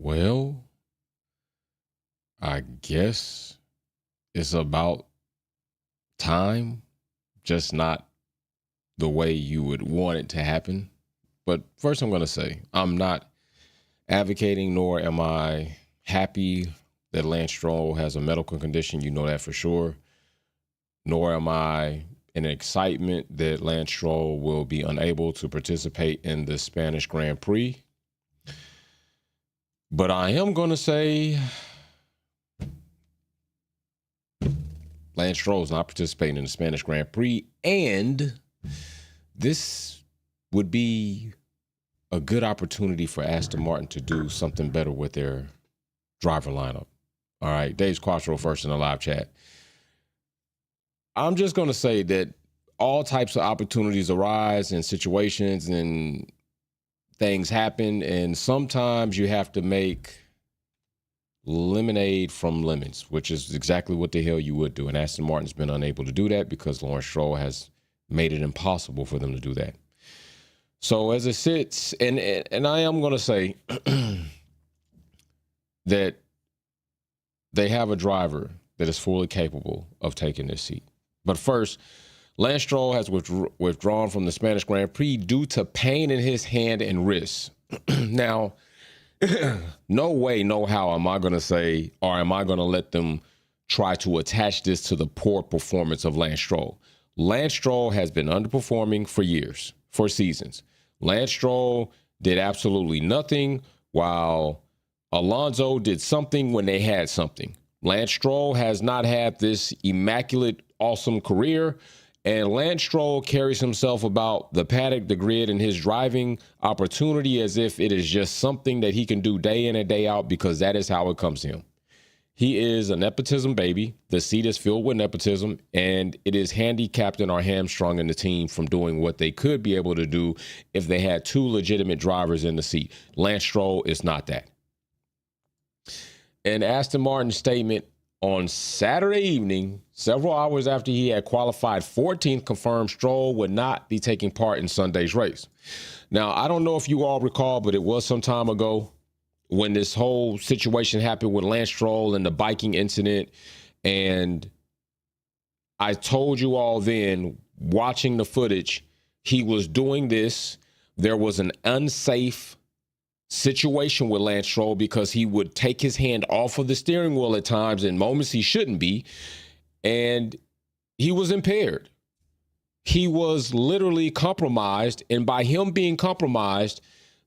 Well, I guess it's about time, just not the way you would want it to happen. But first, I'm going to say I'm not advocating, nor am I happy that Lance Stroll has a medical condition. You know that for sure. Nor am I in excitement that Lance Stroll will be unable to participate in the Spanish Grand Prix. But I am going to say Lance Stroll is not participating in the Spanish Grand Prix, and this would be a good opportunity for Aston Martin to do something better with their driver lineup. All right, Dave's Quattro first in the live chat. I'm just going to say that all types of opportunities arise in situations and things happen, and sometimes you have to make lemonade from lemons, which is exactly what the hell you would do. And Aston Martin's been unable to do that because Lawrence Stroll has made it impossible for them to do that. So as it sits, and I am going to say that they have a driver that is fully capable of taking this seat. But first, Lance Stroll has withdrawn from the Spanish Grand Prix due to pain in his hand and wrist. Now, no way, no how am I going to say, or am I going to let them try to attach this to the poor performance of Lance Stroll? Lance Stroll has been underperforming for years, for seasons. Lance Stroll did absolutely nothing while Alonso did something when they had something. Lance Stroll has not had this immaculate, awesome career. And Lance Stroll carries himself about the paddock, the grid, and his driving opportunity as if it is just something that he can do day in and day out because that is how it comes to him. He is a nepotism baby. The seat is filled with nepotism, and it is handicapped or hamstrung in the team from doing what they could be able to do if they had two legitimate drivers in the seat. Lance Stroll is not that. And Aston Martin's statement on Saturday evening, several hours after he had qualified 14th, confirmed Stroll would not be taking part in Sunday's race. Now, I don't know if you all recall, but it was some time ago when this whole situation happened with Lance Stroll and the biking incident. And I told you all then, watching the footage, he was doing this. There was an unsafe situation with Lance Stroll because he would take his hand off of the steering wheel at times in moments he shouldn't be, and he was impaired. He was literally compromised, and by him being compromised,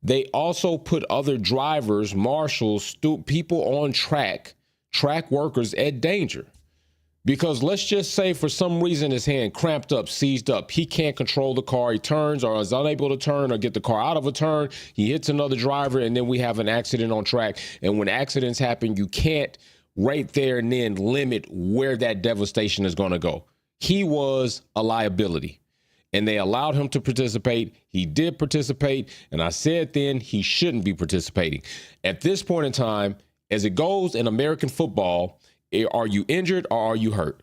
they also put other drivers, marshals, people on track workers at danger. Because let's just say for some reason his hand cramped up, seized up. He can't control the car. He turns or is unable to turn or get the car out of a turn. He hits another driver, and then we have an accident on track. And when accidents happen, you can't right there and then limit where that devastation is going to go. He was a liability, and they allowed him to participate. He did participate, and I said then he shouldn't be participating. At this point in time, as it goes in American football, are you injured or are you hurt?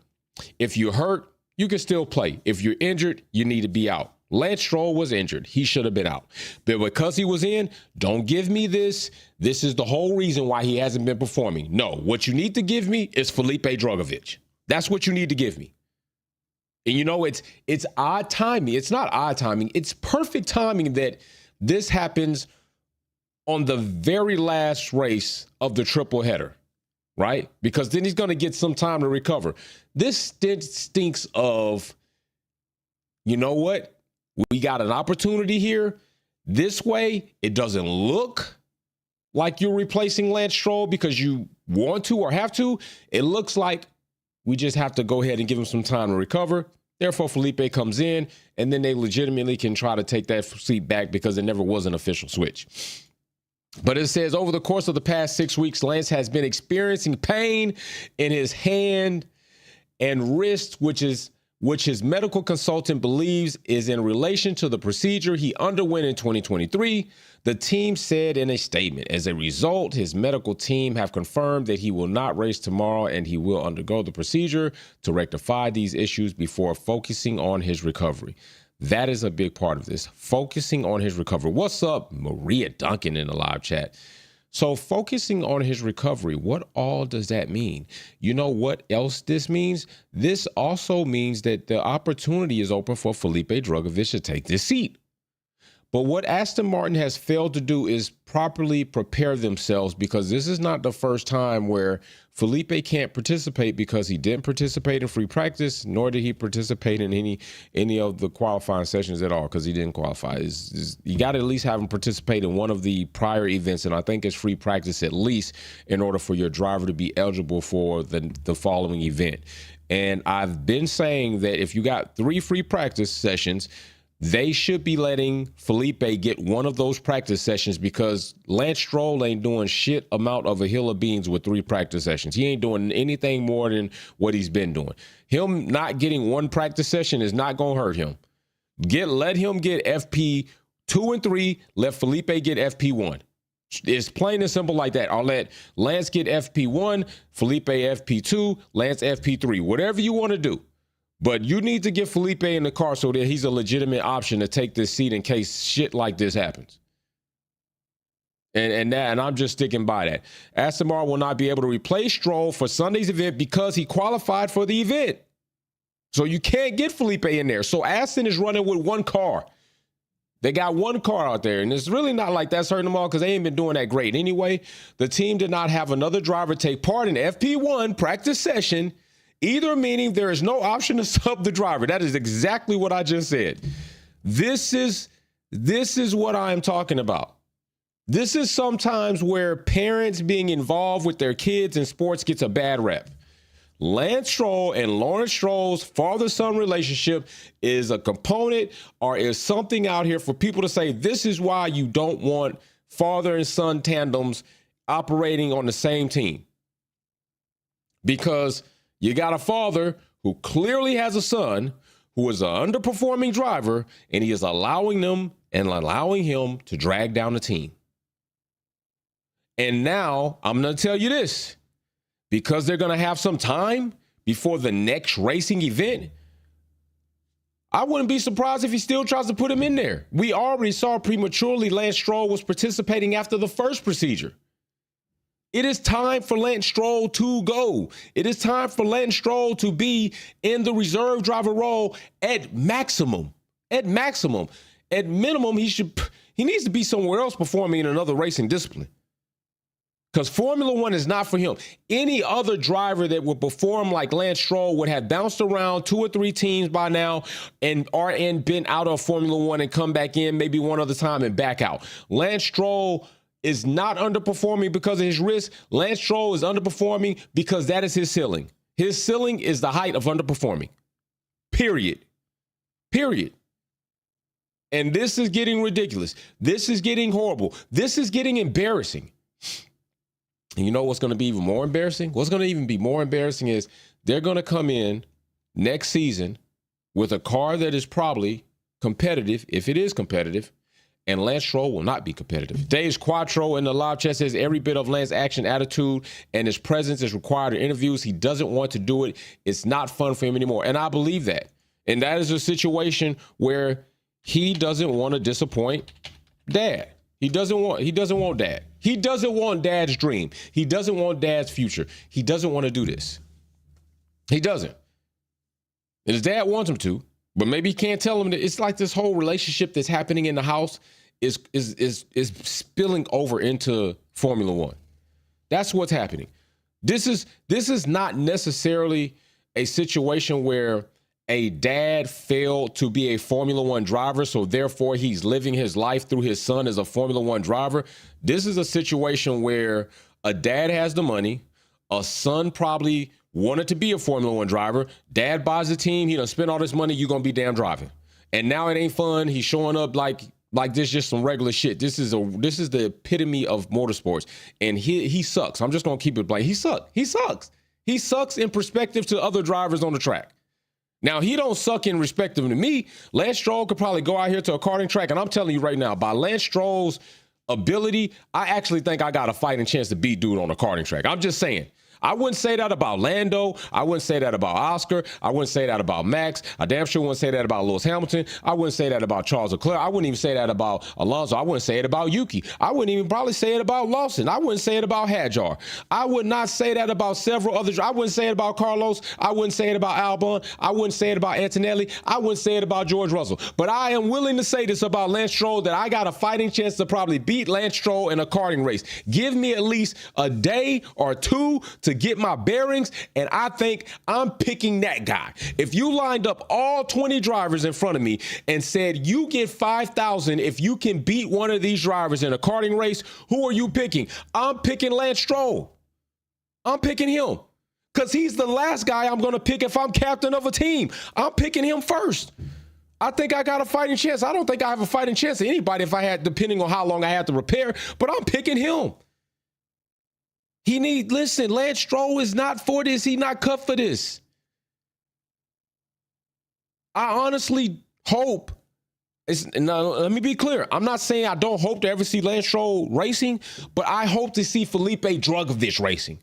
If you're hurt, you can still play. If you're injured, you need to be out. Lance Stroll was injured. He should have been out. But because he was in, don't give me this. This is the whole reason why he hasn't been performing. No, what you need to give me is Felipe Drugovich. That's what you need to give me. And you know, it's odd timing. It's not odd timing. It's perfect timing that this happens on the very last race of the triple header. Right? Because then he's going to get some time to recover. This stinks of, you know what? We got an opportunity here. This way, it doesn't look like you're replacing Lance Stroll because you want to or have to. It looks like we just have to go ahead and give him some time to recover. Therefore, Felipe comes in, and then they legitimately can try to take that seat back because it never was an official switch. But it says over the course of the past 6 weeks, Lance has been experiencing pain in his hand and wrist, which his medical consultant believes is in relation to the procedure he underwent in 2023. The team said in a statement, as a result, his medical team have confirmed that he will not race tomorrow and he will undergo the procedure to rectify these issues before focusing on his recovery. That is a big part of this, focusing on his recovery. What's up, Maria Duncan in the live chat? So focusing on his recovery, what all does that mean? You know what else this means? This also means that the opportunity is open for Felipe Drugovich to take this seat. But what Aston Martin has failed to do is properly prepare themselves, because this is not the first time where Felipe can't participate because he didn't participate in free practice, nor did he participate in any of the qualifying sessions at all, because he didn't qualify. You got to at least have him participate in one of the prior events, and I think it's free practice at least, in order for your driver to be eligible for the following event. And I've been saying that if you got 3 free practice sessions, they should be letting Felipe get one of those practice sessions, because Lance Stroll ain't doing shit amount of a hill of beans with 3 practice sessions. He ain't doing anything more than what he's been doing. Him not getting one practice session is not going to hurt him. Let him get FP 2 and 3. Let Felipe get FP 1. It's plain and simple like that. I'll let Lance get FP 1, Felipe FP 2, Lance FP 3. Whatever you want to do. But you need to get Felipe in the car so that he's a legitimate option to take this seat in case shit like this happens. And I'm just sticking by that. Aston Martin will not be able to replace Stroll for Sunday's event because he qualified for the event. So you can't get Felipe in there. So Aston is running with one car. They got one car out there, and it's really not like that's hurting them all, because they ain't been doing that great anyway. The team did not have another driver take part in FP1 practice session, either, meaning there is no option to sub the driver. That is exactly what I just said. This is what I'm talking about. This is sometimes where parents being involved with their kids in sports gets a bad rep. Lance Stroll and Lawrence Stroll's father-son relationship is a component, or is something out here for people to say, this is why you don't want father and son tandems operating on the same team. Because you got a father who clearly has a son who is an underperforming driver, and he is allowing him to drag down the team. And now I'm going to tell you this, because they're going to have some time before the next racing event, I wouldn't be surprised if he still tries to put him in there. We already saw prematurely Lance Stroll was participating after the first procedure. It is time for Lance Stroll to go. It is time for Lance Stroll to be in the reserve driver role at maximum. At maximum. At minimum, he needs to be somewhere else performing in another racing discipline. Because Formula One is not for him. Any other driver that would perform like Lance Stroll would have bounced around 2 or 3 teams by now and been out of Formula One and come back in maybe one other time and back out. Lance Stroll is not underperforming because of his risk. Lance Stroll is underperforming because that is his ceiling. His ceiling is the height of underperforming. Period. And this is getting ridiculous. This is getting horrible. This is getting embarrassing. And you know what's going to be even more embarrassing? What's going to even be more embarrassing is they're going to come in next season with a car that is probably competitive, if it is competitive, and Lance Stroll will not be competitive. Dave's Quattro in the live chat says every bit of Lance's action, attitude, and his presence is required in interviews. He doesn't want to do it. It's not fun for him anymore. And I believe that. And that is a situation where he doesn't want to disappoint Dad. He doesn't want Dad. He doesn't want Dad's dream. He doesn't want Dad's future. He doesn't want to do this. He doesn't. And his dad wants him to, but maybe he can't tell him that. It's like this whole relationship that's happening in the house is spilling over into Formula One. That's what's happening. This is not necessarily a situation where a dad failed to be a Formula One driver, so therefore he's living his life through his son as a Formula One driver. This is a situation where a dad has the money, a son probably wanted to be a Formula One driver, dad buys the team, he done spent all this money, you're going to be damn driving. And now it ain't fun. He's showing up like this, just some regular shit. This is the epitome of motorsports, and he sucks. I'm just going to keep it blank. He sucks. He sucks in perspective to other drivers on the track. Now, he don't suck in respect to me. Lance Stroll could probably go out here to a karting track, and I'm telling you right now, by Lance Stroll's ability, I actually think I got a fighting chance to beat dude on a karting track. I'm just saying. I wouldn't say that about Lando. I wouldn't say that about Oscar. I wouldn't say that about Max. I damn sure wouldn't say that about Lewis Hamilton. I wouldn't say that about Charles Leclerc. I wouldn't even say that about Alonso. I wouldn't say it about Yuki. I wouldn't even probably say it about Lawson. I wouldn't say it about Hadjar. I would not say that about several others. I wouldn't say it about Carlos. I wouldn't say it about Albon. I wouldn't say it about Antonelli. I wouldn't say it about George Russell. But I am willing to say this about Lance Stroll, that I got a fighting chance to probably beat Lance Stroll in a karting race. Give me at least a day or two to get my bearings, and I think I'm picking that guy. If you lined up all 20 drivers in front of me and said you get 5,000 if you can beat one of these drivers in a karting race, who are you picking? I'm picking Lance Stroll. I'm picking him because he's the last guy I'm going to pick if I'm captain of a team. I'm picking him first. I think I got a fighting chance. I don't think I have a fighting chance to anybody if I had, depending on how long I had to repair, but I'm picking him. Listen, Lance Stroll is not for this. He's not cut for this. I honestly hope, now, let me be clear. I'm not saying I don't hope to ever see Lance Stroll racing, but I hope to see Felipe Drugovich racing.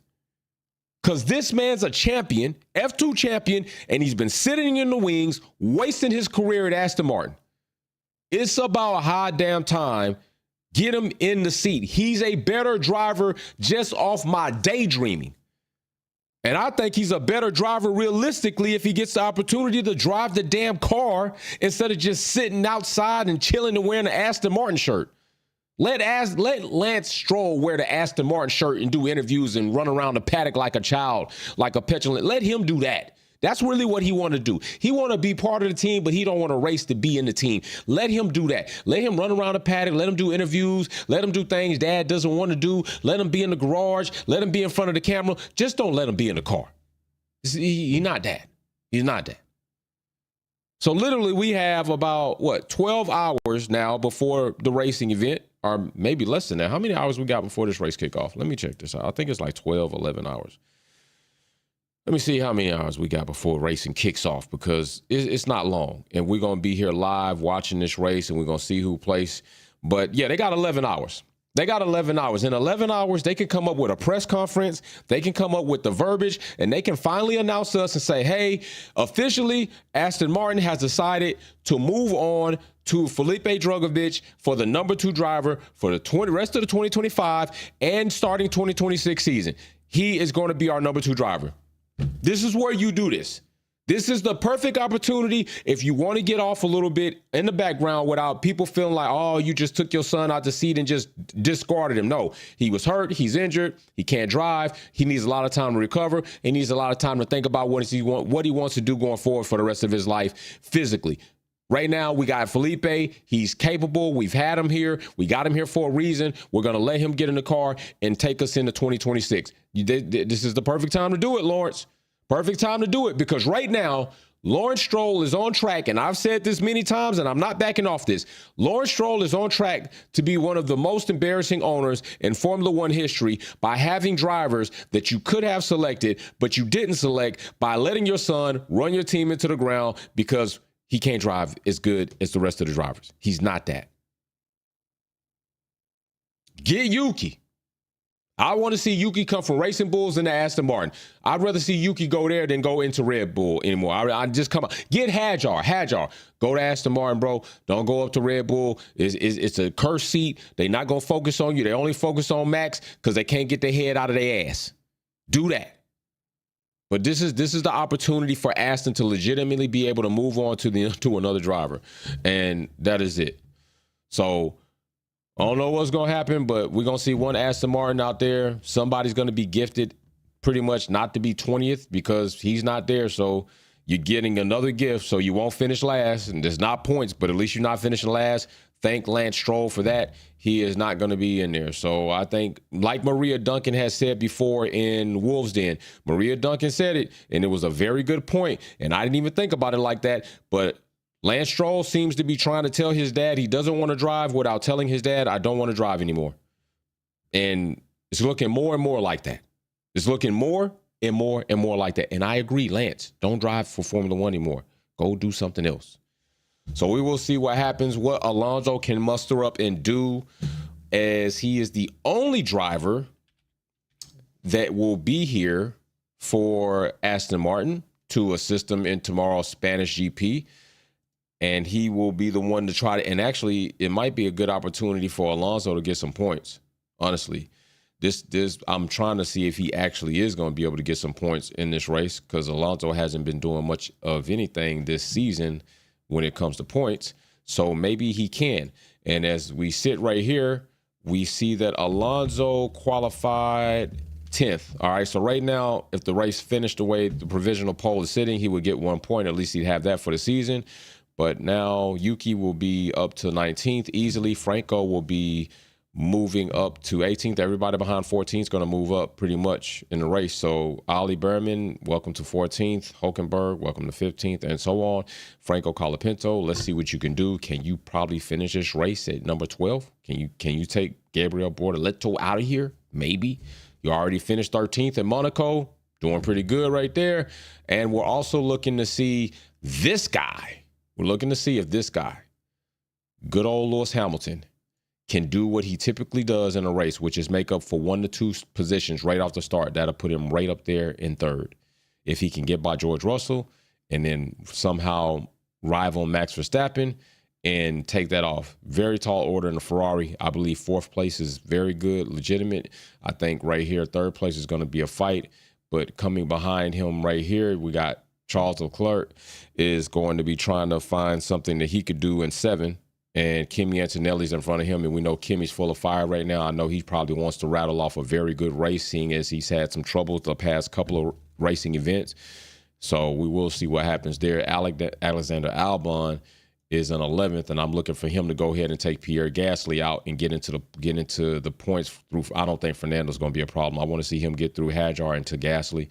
Because this man's a champion, F2 champion, and he's been sitting in the wings, wasting his career at Aston Martin. It's about high damn time. Get him in the seat. He's a better driver just off my daydreaming. And I think he's a better driver realistically if he gets the opportunity to drive the damn car instead of just sitting outside and chilling and wearing an Aston Martin shirt. Let Lance Stroll wear the Aston Martin shirt and do interviews and run around the paddock like a child, like a petulant. Let him do that. That's really what he want to do. He want to be part of the team, but he don't want to race to be in the team. Let him do that. Let him run around the paddock. Let him do interviews. Let him do things Dad doesn't want to do. Let him be in the garage. Let him be in front of the camera. Just don't let him be in the car. He's not that. He's not that. So literally we have about, 12 hours now before the racing event, or maybe less than that. How many hours we got before this race kickoff? Let me check this out. I think it's like 12, 11 hours. Let me see how many hours we got before racing kicks off, because it's not long. And we're going to be here live watching this race, and we're going to see who plays. But, yeah, they got 11 hours. They got 11 hours. In 11 hours, they can come up with a press conference. They can come up with the verbiage, and they can finally announce to us and say, hey, officially, Aston Martin has decided to move on to Felipe Drugovich for the number 2 driver for the rest of the 2025 and starting 2026 season. He is going to be our number 2 driver. This is where you do this. This is the perfect opportunity if you want to get off a little bit in the background without people feeling like, oh, you just took your son out the seat and just discarded him. No, he was hurt. He's injured. He can't drive. He needs a lot of time to recover. He needs a lot of time to think about what he wants to do going forward for the rest of his life physically. Right now, we got Felipe. He's capable. We've had him here. We got him here for a reason. We're going to let him get in the car and take us into 2026. This is the perfect time to do it, Lawrence. Perfect time to do it, because right now, Lawrence Stroll is on track, and I've said this many times, and I'm not backing off this. Lawrence Stroll is on track to be one of the most embarrassing owners in Formula One history by having drivers that you could have selected, but you didn't select, by letting your son run your team into the ground because he can't drive as good as the rest of the drivers. He's not that. Get Yuki. I want to see Yuki come from Racing Bulls into Aston Martin. I'd rather see Yuki go there than go into Red Bull anymore. I just come on. Get Hadjar. Go to Aston Martin, bro. Don't go up to Red Bull. It's a cursed seat. They're not going to focus on you. They only focus on Max because they can't get their head out of their ass. Do that. But this is the opportunity for Aston to legitimately be able to move on to another driver. And that is it. So I don't know what's going to happen, but we're going to see one Aston Martin out there. Somebody's going to be gifted pretty much not to be 20th because he's not there. So you're getting another gift, so you won't finish last. And there's not points, but at least you're not finishing last. Thank Lance Stroll for that. He is not going to be in there. So I think, like Maria Duncan has said before in Wolves Den, Maria Duncan said it, and it was a very good point. And I didn't even think about it like that, but Lance Stroll seems to be trying to tell his dad he doesn't want to drive without telling his dad, I don't want to drive anymore. And it's looking more and more like that. It's looking more and more and more like that. And I agree, Lance, don't drive for Formula One anymore. Go do something else. So we will see what happens, what Alonso can muster up and do, as he is the only driver that will be here for Aston Martin to assist them in tomorrow's Spanish GP. And he will be the one to try to, and actually it might be a good opportunity for Alonso to get some points. Honestly, I'm trying to see if he actually is going to be able to get some points in this race, because Alonso hasn't been doing much of anything this season when it comes to points. So maybe he can. And as we sit right here, we see that Alonso qualified 10th. All right, so right now, if the race finished the way the provisional poll is sitting, he would get 1 point. At least he'd have that for the season. But now Yuki will be up to 19th easily. Franco will be moving up to 18th. Everybody behind 14th is going to move up pretty much in the race. So Ollie Berman, welcome to 14th. Hulkenberg, welcome to 15th, and so on. Franco Colapinto, let's see what you can do. Can you probably finish this race at number 12? Can you take Gabriel Bortoleto out of here? Maybe. You already finished 13th in Monaco. Doing pretty good right there. And we're also looking to see this guy. We're looking to see if this guy, good old Lewis Hamilton, can do what he typically does in a race, which is make up for 1 to 2 positions right off the start. That'll put him right up there in third. If he can get by George Russell and then somehow rival Max Verstappen and take that off. Very tall order in the Ferrari. I believe 4th place is very good, legitimate. I think right here, 3rd place is going to be a fight. But coming behind him right here, we got Charles Leclerc is going to be trying to find something that he could do in 7. And Kimi Antonelli's in front of him, and we know Kimi's full of fire right now. I know he probably wants to rattle off a very good race, seeing as he's had some trouble the past couple of racing events. So we will see what happens there. Alexander Albon is in 11th, and I'm looking for him to go ahead and take Pierre Gasly out and get into the points through. I don't think Fernando's going to be a problem. I want to see him get through Hadjar into Gasly,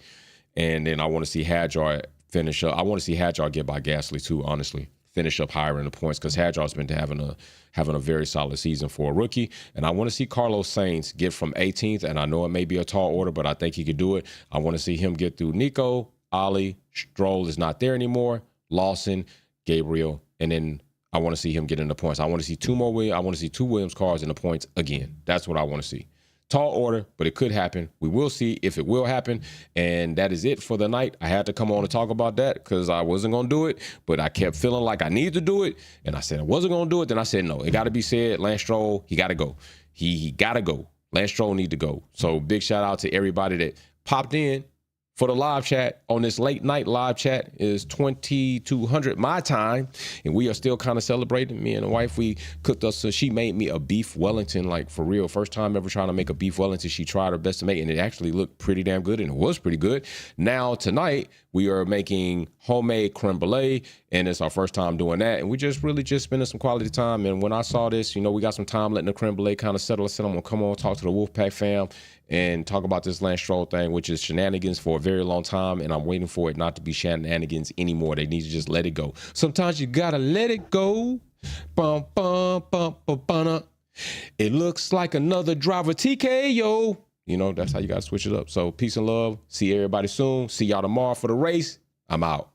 and then I want to see Hadjar finish up. I want to see Hadjar get by Gasly too, honestly. Finish up higher in the points, because Hadjar's been having a very solid season for a rookie. And I want to see Carlos Sainz get from 18th, and I know it may be a tall order, but I think he could do it. I want to see him get through Nico, Ali, Stroll is not there anymore, Lawson, Gabriel, and then I want to see him get in the points. I want to see 2 more Williams. I want to see 2 Williams cars in the points again. That's what I want to see. Tall order, but it could happen. We will see if it will happen. And that is it for the night. I had to come on and talk about that because I wasn't going to do it, but I kept feeling like I needed to do it. And I said I wasn't going to do it. Then I said, no, it got to be said. Lance Stroll, he got to go. He got to go. Lance Stroll need to go. So big shout out to everybody that popped in for the live chat on this late night live chat. Is 2200 my time, and we are still kind of celebrating. Me and the wife, we cooked us, so she made me a beef Wellington, like for real. First time ever trying to make a beef Wellington. She tried her best to make it, and it actually looked pretty damn good, and it was pretty good. Now tonight we are making homemade creme brulee, and it's our first time doing that, and we just really just spending some quality time. And when I saw this, you know, we got some time letting the creme brulee kind of settle. I said I'm gonna come on, talk to the Wolfpack fam and talk about this Lance Stroll thing, which is shenanigans for a very long time, and I'm waiting for it not to be shenanigans anymore. They need to just let it go. Sometimes you gotta let it go. Bum, bum, bum, bum, bum. It looks like another driver TKO. You know, that's how you gotta switch it up. So peace and love. See everybody soon. See y'all tomorrow for the race. I'm out.